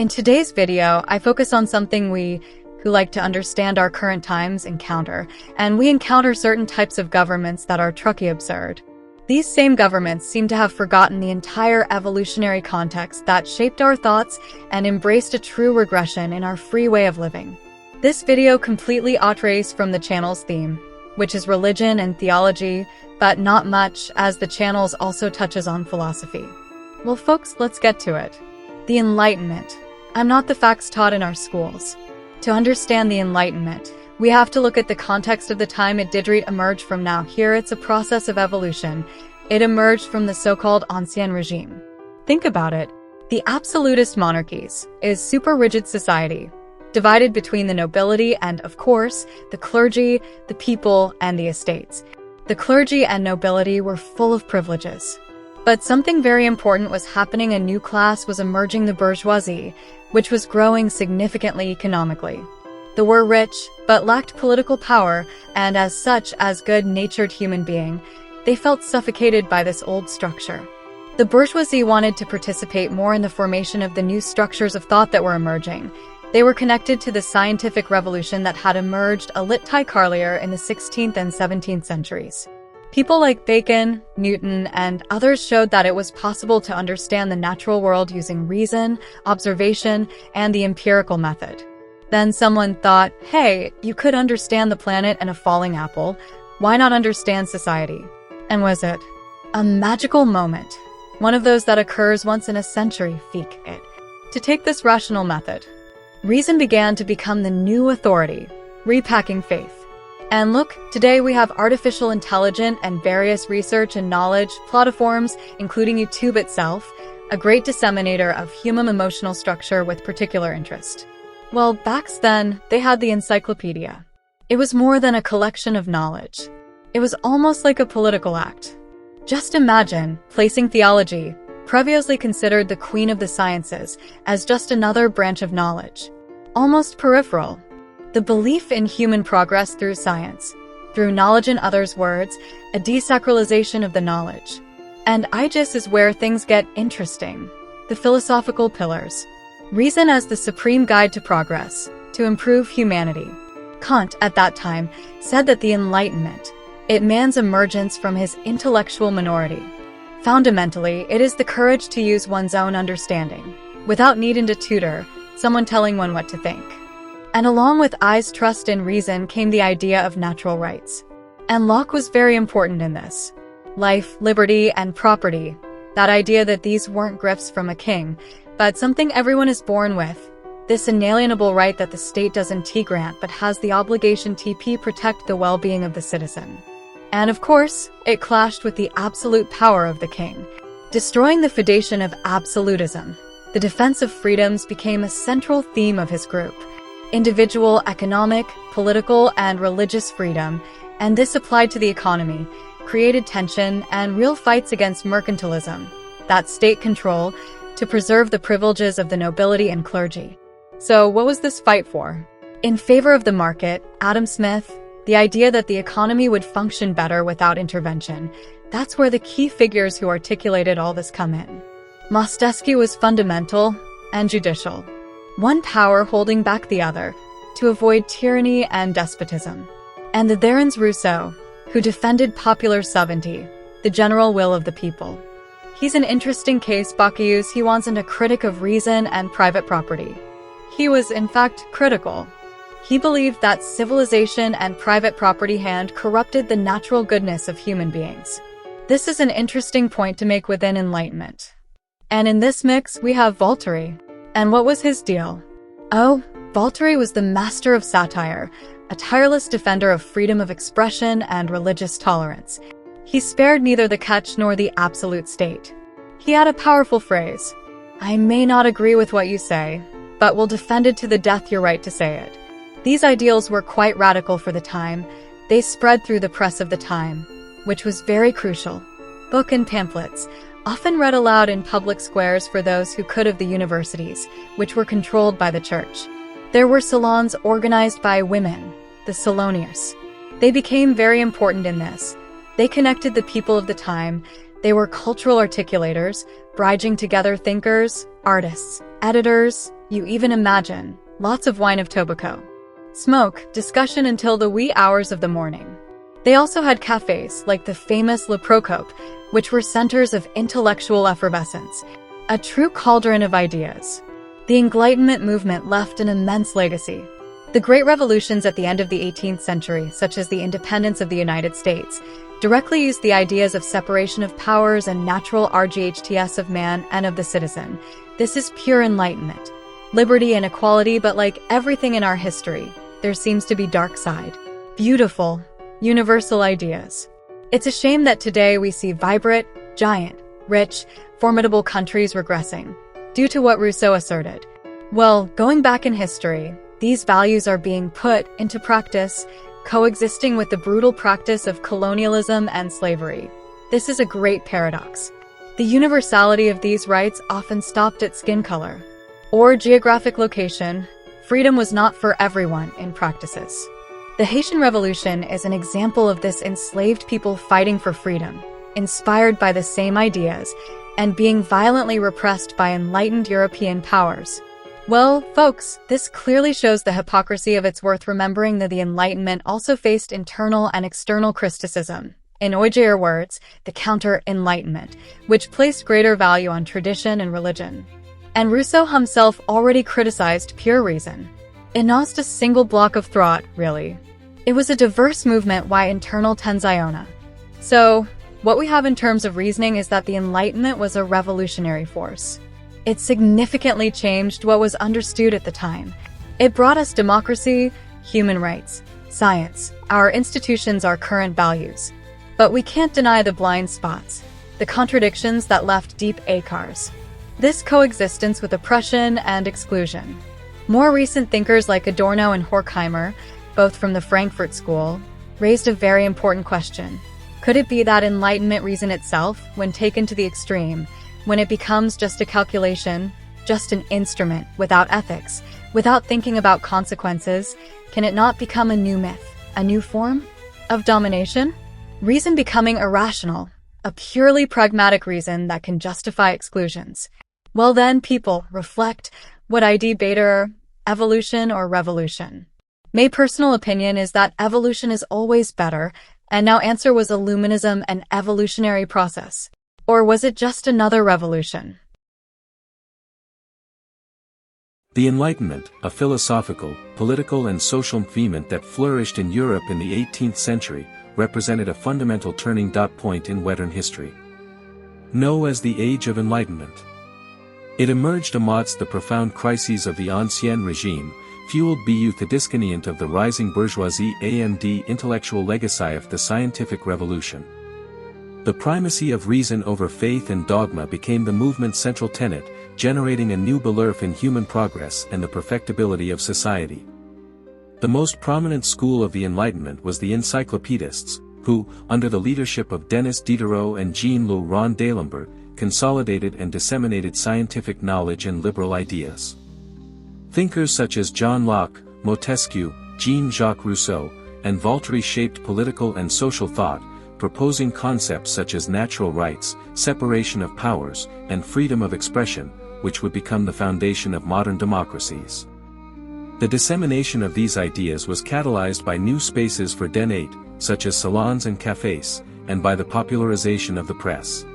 In today's video, I focus on something we, who like to understand our current times, encounter, and we encounter certain types of governments that are truly absurd. These same governments seem to have forgotten the entire evolutionary context that shaped our thoughts and embraced a true regression in our free way of living. This video completely outrays from the channel's theme, which is religion and theology, but not much, as the channel also touches on philosophy. Well, folks, let's get to it. The Enlightenment. I'm not the facts taught in our schools. To understand the Enlightenment, we have to look at the context of the time it did emerge from. Now here it's a process of evolution. It emerged from the so-called Ancien regime. Think about it. The absolutist monarchies is super rigid society, divided between the nobility and, of course, the clergy, the people, and the estates. The clergy and nobility were full of privileges. But something very important was happening. A new class was emerging, the bourgeoisie, which was growing significantly economically. They were rich, but lacked political power, and as such, as good-natured human being, they felt suffocated by this old structure. The bourgeoisie wanted to participate more in the formation of the new structures of thought that were emerging. They were connected to the scientific revolution that had emerged a lit earlier in the 16th and 17th centuries. People like Bacon, Newton, and others showed that it was possible to understand the natural world using reason, observation, and the empirical method. Then someone thought, hey, you could understand the planet and a falling apple. Why not understand society? And was it a magical moment? One of those that occurs once in a century, to take this rational method. Reason began to become the new authority, repacking faith. And look, today we have artificial intelligence and various research and knowledge platforms, including YouTube itself, a great disseminator of human emotional structure with particular interest. Well, back then, they had the encyclopedia. It was more than a collection of knowledge. It was almost like a political act. Just imagine placing theology, previously considered the queen of the sciences, as just another branch of knowledge. Almost peripheral. The belief in human progress through science, through knowledge, in others' words, a desacralization of the knowledge. And this is where things get interesting. The philosophical pillars. Reason as the supreme guide to progress, to improve humanity. Kant, at that time, said that the Enlightenment, it man's emergence from his intellectual minority. Fundamentally, it is the courage to use one's own understanding, without needing to tutor, someone telling one what to think. And along with I's trust in reason came the idea of natural rights. And Locke was very important in this. Life, liberty, and property. That idea that these weren't gifts from a king, but something everyone is born with. This inalienable right that the state doesn't grant but has the obligation to protect the well-being of the citizen. And of course, it clashed with the absolute power of the king, destroying the foundation of absolutism. The defense of freedoms became a central theme of his group. Individual, economic, political, and religious freedom, and this applied to the economy, created tension and real fights against mercantilism, that state control, to preserve the privileges of the nobility and clergy. So what was this fight for? In favor of the market, Adam Smith, the idea that the economy would function better without intervention, that's where the key figures who articulated all this come in. Montesquieu was fundamental and judicial. One power holding back the other, to avoid tyranny and despotism. And the Theron's Rousseau, who defended popular sovereignty, the general will of the people. He's an interesting case because he wasn't a critic of reason and private property. He was, in fact, critical. He believed that civilization and private property had corrupted the natural goodness of human beings. This is an interesting point to make within Enlightenment. And in this mix, we have Voltaire. And what was his deal? Oh, Voltaire was the master of satire, a tireless defender of freedom of expression and religious tolerance. He spared neither the catch nor the absolute state. He had a powerful phrase, I may not agree with what you say, but will defend it to the death your right to say it. These ideals were quite radical for the time. They spread through the press of the time, which was very crucial. Book and pamphlets, often read aloud in public squares for those who could of the universities, which were controlled by the church. There were salons organized by women, the saloniers. They became very important in this. They connected the people of the time. They were cultural articulators, bridging together thinkers, artists, editors, you even imagine, lots of wine of tobacco. Smoke, discussion until the wee hours of the morning. They also had cafes, like the famous Le Procope, which were centers of intellectual effervescence, a true cauldron of ideas. The Enlightenment movement left an immense legacy. The great revolutions at the end of the 18th century, such as the independence of the United States, directly used the ideas of separation of powers and natural RGHTS of man and of the citizen. This is pure enlightenment. Liberty and equality, but like everything in our history, there seems to be dark side. Beautiful, universal ideas. It's a shame that today we see vibrant, giant, rich, formidable countries regressing, due to what Rousseau asserted. Well, going back in history, these values are being put into practice, coexisting with the brutal practice of colonialism and slavery. This is a great paradox. The universality of these rights often stopped at skin color or geographic location. Freedom was not for everyone in practices. The Haitian Revolution is an example of this, enslaved people fighting for freedom, inspired by the same ideas, and being violently repressed by enlightened European powers. Well, folks, this clearly shows the hypocrisy of it's worth remembering that the Enlightenment also faced internal and external criticism. In Auger's words, the counter-Enlightenment, which placed greater value on tradition and religion. And Rousseau himself already criticized pure reason. It not a single block of thought, really. It was a diverse movement by internal tensiona. So, what we have in terms of reasoning is that the Enlightenment was a revolutionary force. It significantly changed what was understood at the time. It brought us democracy, human rights, science, our institutions, our current values. But we can't deny the blind spots, the contradictions that left deep scars. This coexistence with oppression and exclusion. More recent thinkers like Adorno and Horkheimer, both from the Frankfurt School, raised a very important question. Could it be that Enlightenment reason itself, when taken to the extreme, when it becomes just a calculation, just an instrument, without ethics, without thinking about consequences, can it not become a new myth, a new form of domination? Reason becoming irrational, a purely pragmatic reason that can justify exclusions. Well then, people, reflect, would ID better, evolution or revolution? My personal opinion is that evolution is always better, and now answer was Illuminism an evolutionary process? Or was it just another revolution? The Enlightenment, a philosophical, political and social movement that flourished in Europe in the 18th century, represented a fundamental turning point in Western history. Known as the Age of Enlightenment. It emerged amidst the profound crises of the Ancien Regime, fueled by the discontent of the rising bourgeoisie and the intellectual legacy of the scientific revolution. The primacy of reason over faith and dogma became the movement's central tenet, generating a new belief in human progress and the perfectibility of society. The most prominent school of the Enlightenment was the Encyclopedists, who, under the leadership of Denis Diderot and Jean-Le d'Alembert, consolidated and disseminated scientific knowledge and liberal ideas. Thinkers such as John Locke, Montesquieu, Jean-Jacques Rousseau, and Voltaire shaped political and social thought, proposing concepts such as natural rights, separation of powers, and freedom of expression, which would become the foundation of modern democracies. The dissemination of these ideas was catalyzed by new spaces for debate, such as salons and cafes, and by the popularization of the press.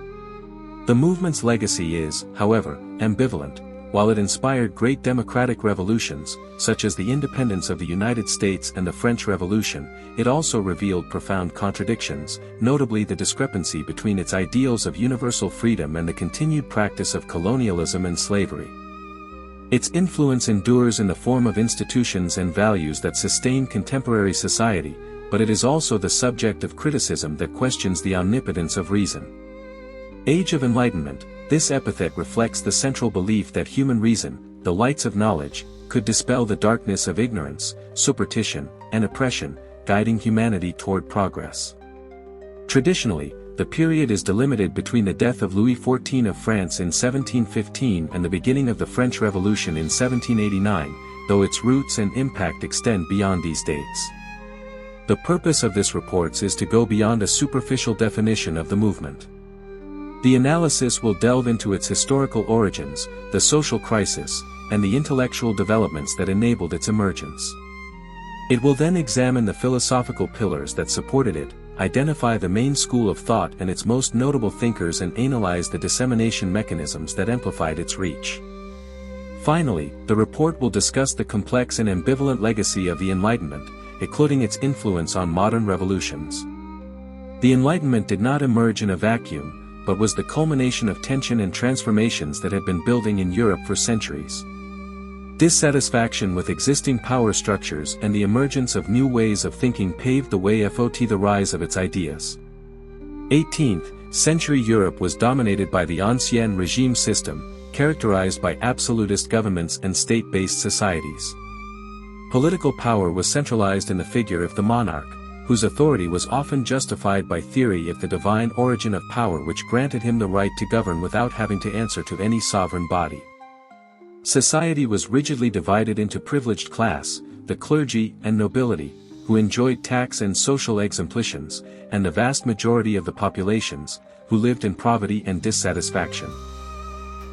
The movement's legacy is, however, ambivalent. While it inspired great democratic revolutions, such as the independence of the United States and the French Revolution, it also revealed profound contradictions, notably the discrepancy between its ideals of universal freedom and the continued practice of colonialism and slavery. Its influence endures in the form of institutions and values that sustain contemporary society, but it is also the subject of criticism that questions the omnipotence of reason. Age of Enlightenment. This epithet reflects the central belief that human reason, the lights of knowledge, could dispel the darkness of ignorance, superstition, and oppression, guiding humanity toward progress. Traditionally, the period is delimited between the death of Louis XIV of France in 1715 and the beginning of the French Revolution in 1789, though its roots and impact extend beyond these dates. The purpose of this report is to go beyond a superficial definition of the movement. The analysis will delve into its historical origins, the social crisis, and the intellectual developments that enabled its emergence. It will then examine the philosophical pillars that supported it, identify the main school of thought and its most notable thinkers, and analyze the dissemination mechanisms that amplified its reach. Finally, the report will discuss the complex and ambivalent legacy of the Enlightenment, including its influence on modern revolutions. The Enlightenment did not emerge in a vacuum, but was the culmination of tension and transformations that had been building in Europe for centuries. Dissatisfaction with existing power structures and the emergence of new ways of thinking paved the way for the rise of its ideas. 18th century Europe was dominated by the Ancien Regime system, characterized by absolutist governments and state-based societies. Political power was centralized in the figure of the monarch, whose authority was often justified by theory of the divine origin of power, which granted him the right to govern without having to answer to any sovereign body. Society was rigidly divided into privileged class, the clergy and nobility, who enjoyed tax and social exemptions, and the vast majority of the populations, who lived in poverty and dissatisfaction.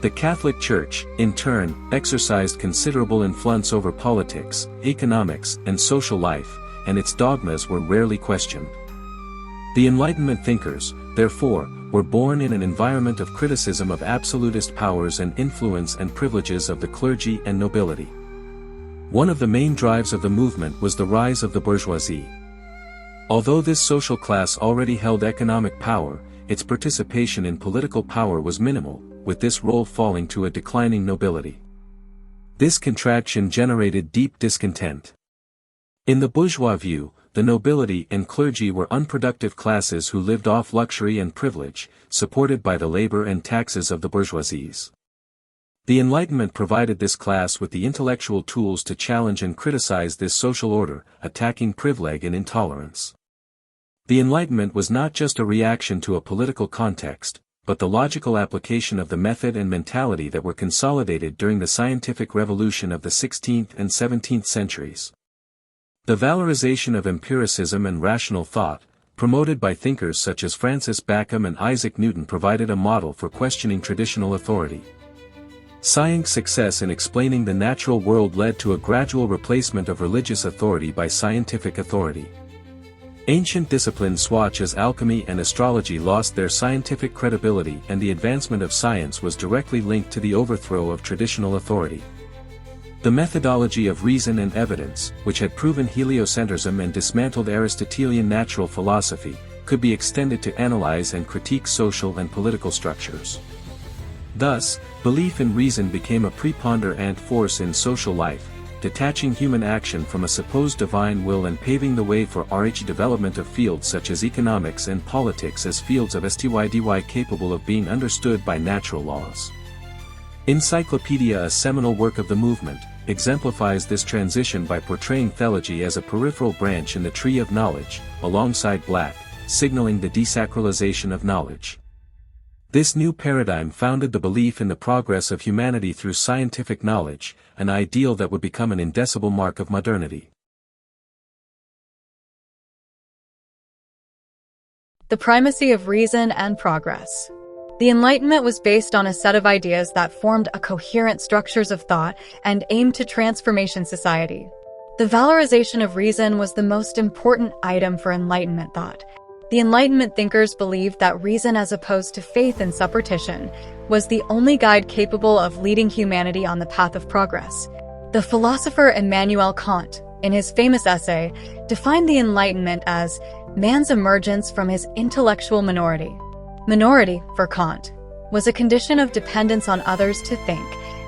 The Catholic Church, in turn, exercised considerable influence over politics, economics, and social life, and its dogmas were rarely questioned. The Enlightenment thinkers, therefore, were born in an environment of criticism of absolutist powers and influence and privileges of the clergy and nobility. One of the main drives of the movement was the rise of the bourgeoisie. Although this social class already held economic power, its participation in political power was minimal, with this role falling to a declining nobility. This contraction generated deep discontent. In the bourgeois view, the nobility and clergy were unproductive classes who lived off luxury and privilege, supported by the labor and taxes of the bourgeoisies. The Enlightenment provided this class with the intellectual tools to challenge and criticize this social order, attacking privilege and intolerance. The Enlightenment was not just a reaction to a political context, but the logical application of the method and mentality that were consolidated during the scientific revolution of the 16th and 17th centuries. The valorization of empiricism and rational thought, promoted by thinkers such as Francis Bacon and Isaac Newton, provided a model for questioning traditional authority. Science's success in explaining the natural world led to a gradual replacement of religious authority by scientific authority. Ancient disciplines such as alchemy and astrology lost their scientific credibility, and the advancement of science was directly linked to the overthrow of traditional authority. The methodology of reason and evidence, which had proven heliocentrism and dismantled Aristotelian natural philosophy, could be extended to analyze and critique social and political structures. Thus, belief in reason became a preponderant force in social life, detaching human action from a supposed divine will and paving the way for development of fields such as economics and politics as fields of study capable of being understood by natural laws. Encyclopedia, a seminal work of the movement, exemplifies this transition by portraying theology as a peripheral branch in the tree of knowledge, alongside Black, signaling the desacralization of knowledge. This new paradigm founded the belief in the progress of humanity through scientific knowledge, an ideal that would become an indelible mark of modernity. The primacy of reason and progress. The Enlightenment was based on a set of ideas that formed a coherent structures of thought and aimed to transformation society. The valorization of reason was the most important item for Enlightenment thought. The Enlightenment thinkers believed that reason, as opposed to faith and superstition, was the only guide capable of leading humanity on the path of progress. The philosopher Immanuel Kant, in his famous essay, defined the Enlightenment as man's emergence from his intellectual minority. Minority, for Kant, was a condition of dependence on others to think,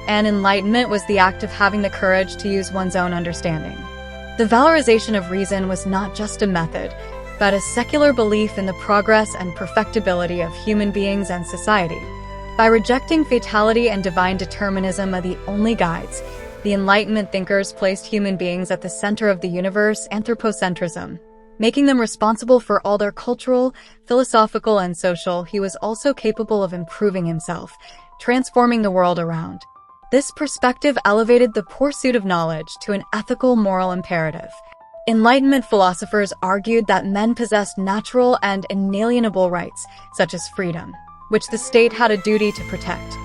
and enlightenment was the act of having the courage to use one's own understanding. The valorization of reason was not just a method, but a secular belief in the progress and perfectibility of human beings and society. By rejecting fatality and divine determinism as the only guides, the Enlightenment thinkers placed human beings at the center of the universe, anthropocentrism, making them responsible for all their cultural, philosophical, and social. He was also capable of improving himself, transforming the world around. This perspective elevated the pursuit of knowledge to an ethical, moral imperative. Enlightenment philosophers argued that men possessed natural and inalienable rights, such as freedom, which the state had a duty to protect.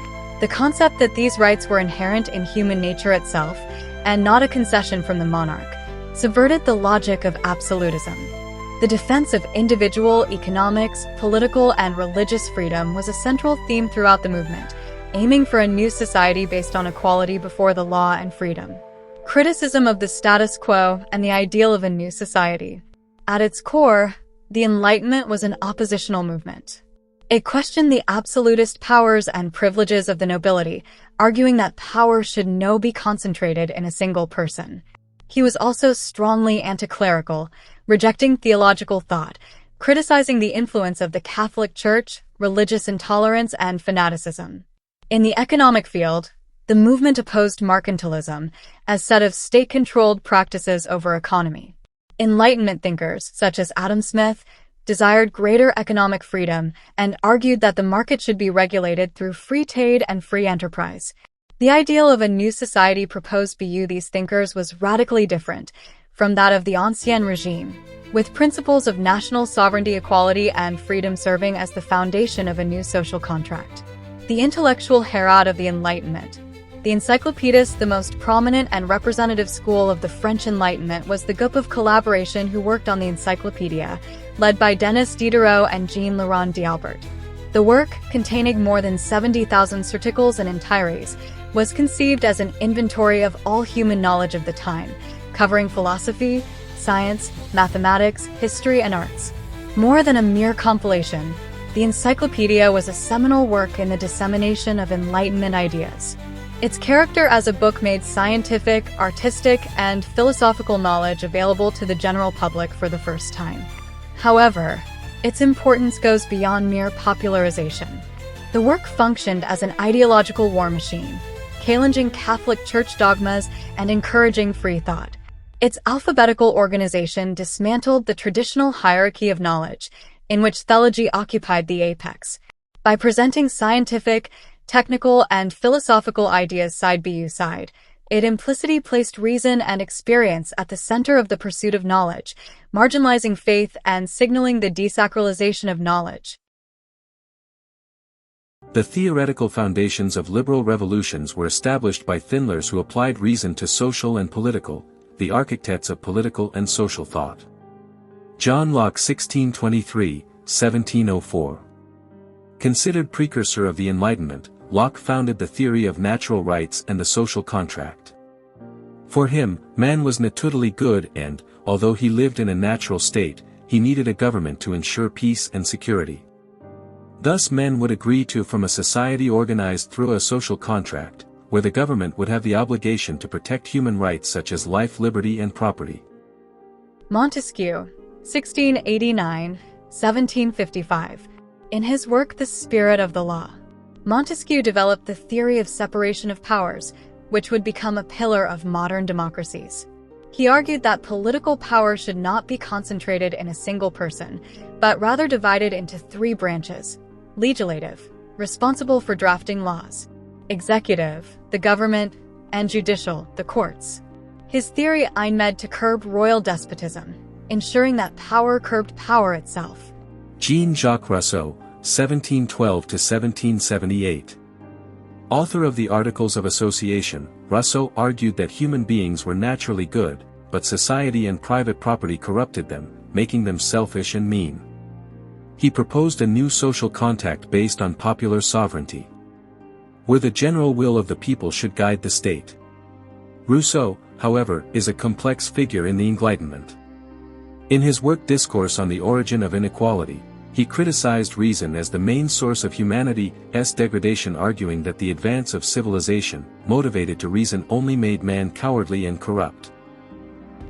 The concept that these rights were inherent in human nature itself, and not a concession from the monarch, subverted the logic of absolutism. The defense of individual, economics, political, and religious freedom was a central theme throughout the movement, aiming for a new society based on equality before the law and freedom. Criticism of the status quo and the ideal of a new society. At its core, the Enlightenment was an oppositional movement. It questioned the absolutist powers and privileges of the nobility, arguing that power should not be concentrated in a single person. He was also strongly anti-clerical, rejecting theological thought, criticizing the influence of the Catholic Church, religious intolerance, and fanaticism. In the economic field, the movement opposed mercantilism as a set of state-controlled practices over economy. Enlightenment thinkers, such as Adam Smith, desired greater economic freedom and argued that the market should be regulated through free trade and free enterprise. The ideal of a new society proposed by these thinkers was radically different from that of the Ancien regime, with principles of national sovereignty, equality, and freedom serving as the foundation of a new social contract. The intellectual herald of the Enlightenment. The Encyclopedist, the most prominent and representative school of the French Enlightenment, was the group of collaboration who worked on the Encyclopedia, led by Denis Diderot and Jean-Laurent d'Alembert. The work, containing more than 70,000 articles and entiries, was conceived as an inventory of all human knowledge of the time, covering philosophy, science, mathematics, history, and arts. More than a mere compilation, the Encyclopedia was a seminal work in the dissemination of Enlightenment ideas. Its character as a book made scientific, artistic, and philosophical knowledge available to the general public for the first time. However, its importance goes beyond mere popularization. The work functioned as an ideological war machine, challenging Catholic Church dogmas and encouraging free thought. Its alphabetical organization dismantled the traditional hierarchy of knowledge, in which theology occupied the apex. By presenting scientific, technical, and philosophical ideas side by side, it implicitly placed reason and experience at the center of the pursuit of knowledge, marginalizing faith and signaling the desacralization of knowledge. The theoretical foundations of liberal revolutions were established by thinkers who applied reason to social and political, the architects of political and social thought. John Locke 1623–1704. Considered precursor of the Enlightenment, Locke founded the theory of natural rights and the social contract. For him, man was naturally good and, although he lived in a natural state, he needed a government to ensure peace and security. Thus men would agree to form a society organized through a social contract, where the government would have the obligation to protect human rights such as life, liberty, and property. Montesquieu, 1689–1755. In his work The Spirit of the Law, Montesquieu developed the theory of separation of powers, which would become a pillar of modern democracies. He argued that political power should not be concentrated in a single person, but rather divided into three branches: legislative, responsible for drafting laws; executive, the government; and judicial, the courts. His theory aimed to curb royal despotism, ensuring that power curbed power itself. Jean-Jacques Rousseau, 1712–1778. Author of the Articles of Association, Rousseau argued that human beings were naturally good, but society and private property corrupted them, making them selfish and mean. He proposed a new social contract based on popular sovereignty, where the general will of the people should guide the state. Rousseau, however, is a complex figure in the Enlightenment. In his work Discourse on the Origin of Inequality, he criticized reason as the main source of humanity's degradation, arguing that the advance of civilization, motivated to reason, only made man cowardly and corrupt.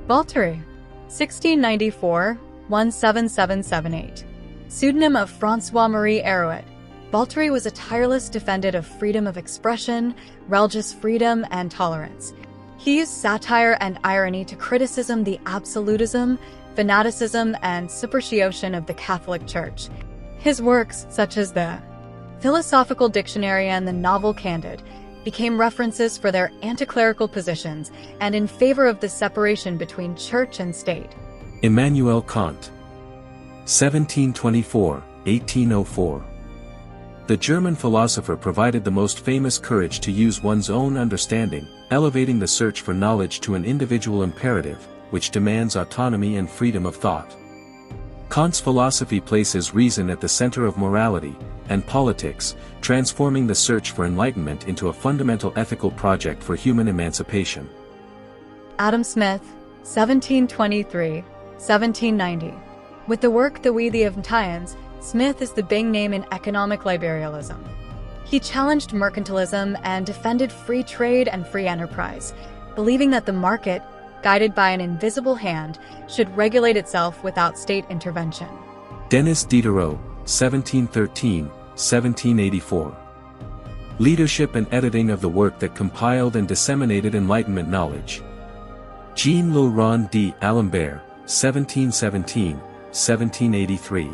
Voltaire, 1694–17778. Pseudonym of François-Marie Arouet, Voltaire was a tireless defender of freedom of expression, religious freedom, and tolerance. He used satire and irony to criticize the absolutism, fanaticism, and superstition of the Catholic Church. His works, such as the Philosophical Dictionary and the novel Candide, became references for their anti-clerical positions and in favor of the separation between church and state. Immanuel Kant, 1724–1804. The German philosopher provided the most famous courage to use one's own understanding, elevating the search for knowledge to an individual imperative, which demands autonomy and freedom of thought. Kant's philosophy places reason at the center of morality and politics, transforming the search for enlightenment into a fundamental ethical project for human emancipation. Adam Smith, 1723-1790. With the work The We the Untitled, Smith is the big name in economic liberalism. He challenged mercantilism and defended free trade and free enterprise, believing that the market, guided by an invisible hand, should regulate itself without state intervention. Denis Diderot, 1713-1784. Leadership and editing of the work that compiled and disseminated Enlightenment knowledge. Jean-Laurent d'Alembert, 1717-1783.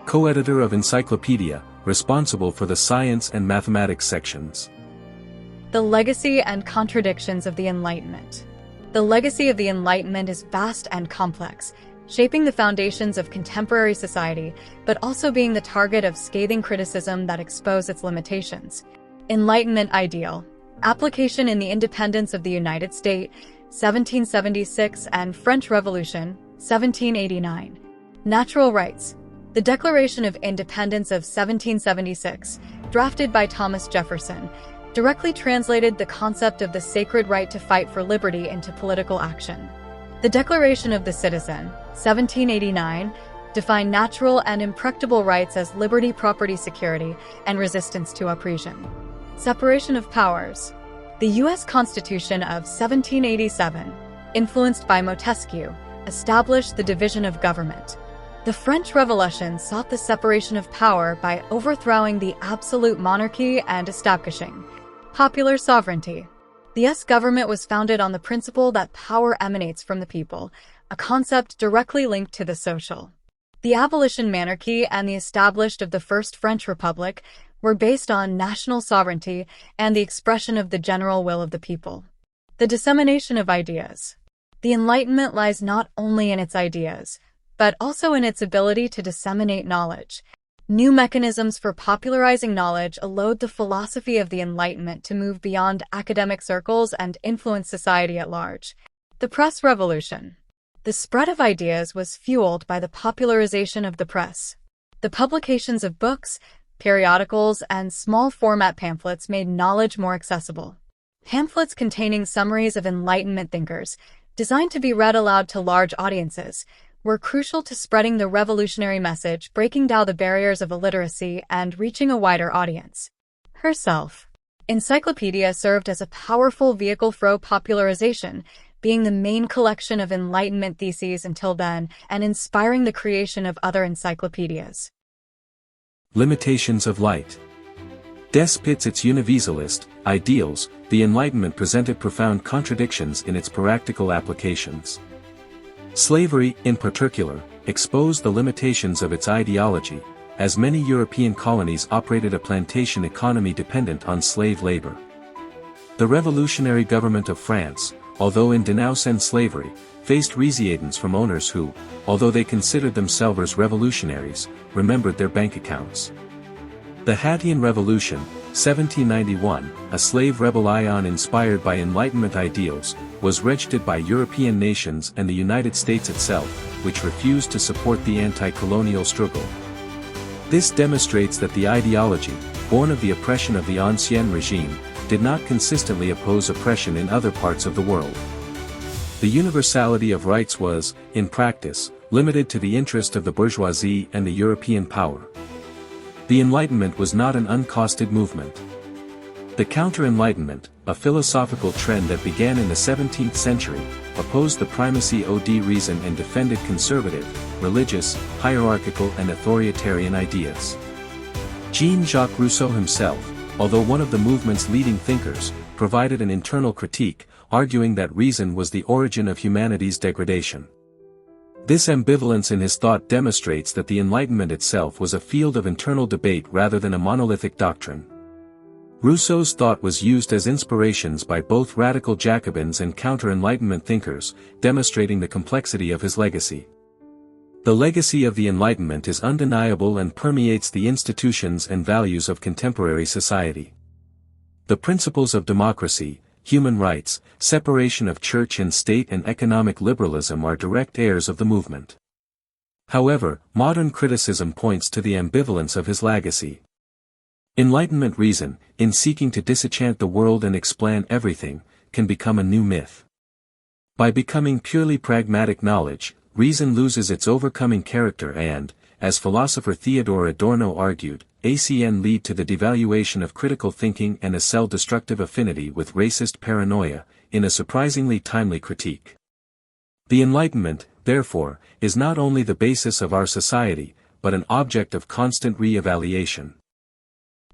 Co-editor of Encyclopedia, responsible for the science and mathematics sections. The legacy and contradictions of the Enlightenment. The legacy of the Enlightenment is vast and complex, shaping the foundations of contemporary society, but also being the target of scathing criticism that expose its limitations. Enlightenment ideal. Application in the independence of the United States, 1776, and French Revolution, 1789. Natural rights. The Declaration of Independence of 1776, drafted by Thomas Jefferson, directly translated the concept of the sacred right to fight for liberty into political action. The Declaration of the Citizen, 1789, defined natural and impracticable rights as liberty, property, security, and resistance to oppression. Separation of powers. The U.S. Constitution of 1787, influenced by Montesquieu, established the division of government. The French Revolution sought the separation of power by overthrowing the absolute monarchy and establishing popular sovereignty. The U.S. government was founded on the principle that power emanates from the people, a concept directly linked to the social. The abolition monarchy and the establishment of the First French Republic were based on national sovereignty and the expression of the general will of the people. The dissemination of ideas. The Enlightenment lies not only in its ideas, but also in its ability to disseminate knowledge. New mechanisms for popularizing knowledge allowed the philosophy of the Enlightenment to move beyond academic circles and influence society at large. The press revolution. The spread of ideas was fueled by the popularization of the press. The publications of books, periodicals, and small-format pamphlets made knowledge more accessible. Pamphlets containing summaries of Enlightenment thinkers, designed to be read aloud to large audiences, were crucial to spreading the revolutionary message, breaking down the barriers of illiteracy and reaching a wider audience. Herself. Encyclopedia served as a powerful vehicle for popularization, being the main collection of Enlightenment theses until then and inspiring the creation of other encyclopedias. Limitations of light. Despite its universalist ideals, the Enlightenment presented profound contradictions in its practical applications. Slavery, in particular, exposed the limitations of its ideology, as many European colonies operated a plantation economy dependent on slave labor. The revolutionary government of France, although in denouncing slavery, faced resistance from owners who, although they considered themselves revolutionaries, remembered their bank accounts. The Haitian Revolution, 1791, a slave rebellion inspired by Enlightenment ideals, was rejected by European nations and the United States itself, which refused to support the anti-colonial struggle. This demonstrates that the ideology, born of the oppression of the Ancien regime, did not consistently oppose oppression in other parts of the world. The universality of rights was, in practice, limited to the interest of the bourgeoisie and the European power. The Enlightenment was not an uncosted movement. The Counter-Enlightenment, a philosophical trend that began in the 17th century, opposed the primacy of reason and defended conservative, religious, hierarchical and authoritarian ideas. Jean-Jacques Rousseau himself, although one of the movement's leading thinkers, provided an internal critique, arguing that reason was the origin of humanity's degradation. This ambivalence in his thought demonstrates that the Enlightenment itself was a field of internal debate rather than a monolithic doctrine. Rousseau's thought was used as inspirations by both radical Jacobins and counter-Enlightenment thinkers, demonstrating the complexity of his legacy. The legacy of the Enlightenment is undeniable and permeates the institutions and values of contemporary society. The principles of democracy, human rights, separation of church and state and economic liberalism are direct heirs of the movement. However, modern criticism points to the ambivalence of his legacy. Enlightenment reason, in seeking to disenchant the world and explain everything, can become a new myth. By becoming purely pragmatic knowledge, reason loses its overcoming character and, as philosopher Theodore Adorno argued, ACN lead to the devaluation of critical thinking and a self-destructive affinity with racist paranoia, in a surprisingly timely critique. The Enlightenment, therefore, is not only the basis of our society, but an object of constant re-evaluation.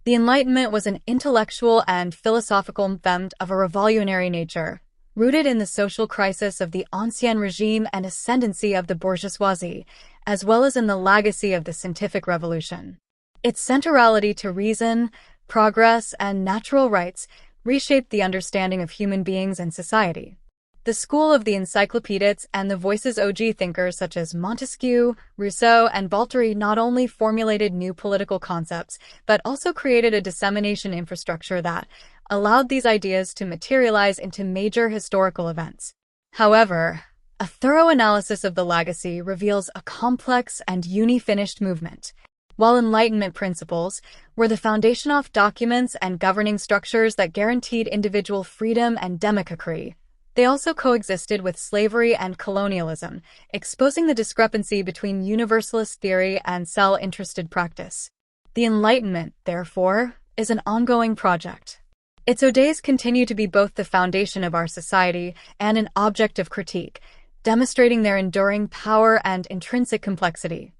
The Enlightenment was an intellectual and philosophical movement of a revolutionary nature, rooted in the social crisis of the Ancien Regime and ascendancy of the bourgeoisie, as well as in the legacy of the scientific revolution. Its centrality to reason, progress, and natural rights reshaped the understanding of human beings and society. The school of the Encyclopedists and the voices of thinkers such as Montesquieu, Rousseau, and Voltaire not only formulated new political concepts, but also created a dissemination infrastructure that allowed these ideas to materialize into major historical events. However, a thorough analysis of the legacy reveals a complex and uni-finished movement. While Enlightenment principles were the foundation of documents and governing structures that guaranteed individual freedom and democracy, they also coexisted with slavery and colonialism, exposing the discrepancy between universalist theory and self-interested practice. The Enlightenment, therefore, is an ongoing project. Its ideas continue to be both the foundation of our society and an object of critique, demonstrating their enduring power and intrinsic complexity.